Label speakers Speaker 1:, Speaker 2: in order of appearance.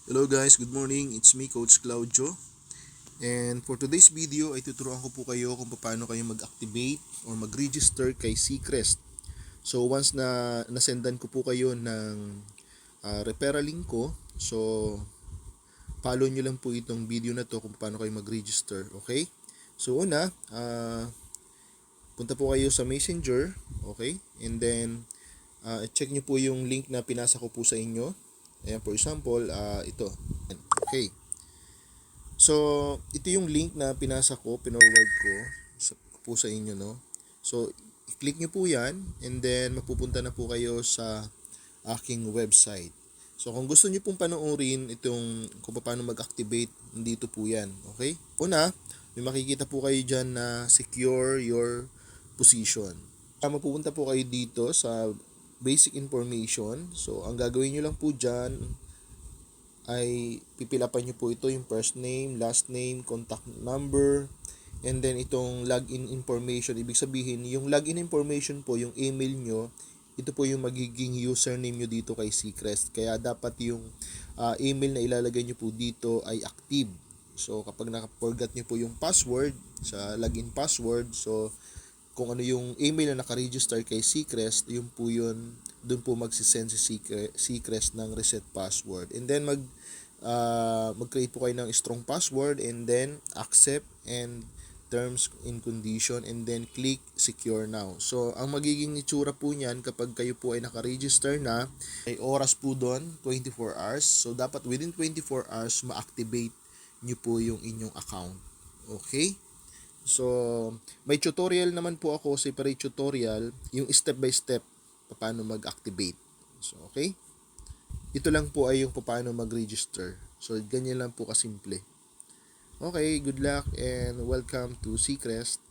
Speaker 1: Hello guys, good morning. It's me, Coach Claudio. And for today's video ay tuturuan ko po kayo kung paano kayo mag-activate or mag-register kay Seacrest. So once na nasendan ko po kayo ng referral link ko, so follow nyo lang po itong video na to kung paano kayo mag-register, okay? So una, punta po kayo sa Messenger, okay? And then check nyo po yung link na pinasa ko po sa inyo. Ayan, for example, ito. Okay. So, ito yung link na pinasa ko, pinorward ko po sa inyo, no? So, i-click nyo po yan and then mapupunta na po kayo sa aking website. So, kung gusto nyo pong panoorin itong kung paano mag-activate, dito po yan, okay? Una, may makikita po kayo dyan na secure your position. Mapupunta po kayo dito sa basic information. So, ang gagawin nyo lang po dyan ay pipilapan nyo po ito yung first name, last name, contact number, and then itong login information. Ibig sabihin, yung login information po, yung email nyo, ito po yung magiging username nyo dito kay Seacrest. Kaya dapat yung email na ilalagay nyo po dito ay active. So, kapag naka-forgot nyo po yung password, sa login password, so kung ano yung email na naka-register kay Seacrest, yun po yun, doon po magsisend si Seacrest ng reset password. And then mag-create po kayo ng strong password and then accept and terms and condition and then click secure now. So, ang magiging itsura po niyan kapag kayo po ay naka-register na, may oras po doon, 24 hours. So, dapat within 24 hours ma-activate nyo po yung inyong account. Okay? So, may tutorial naman po ako, separate tutorial, yung step by step paano mag-activate. So, okay? Ito lang po ay yung paano mag-register. So, ganyan lang po kasimple. Okay, good luck and welcome to Seacrest.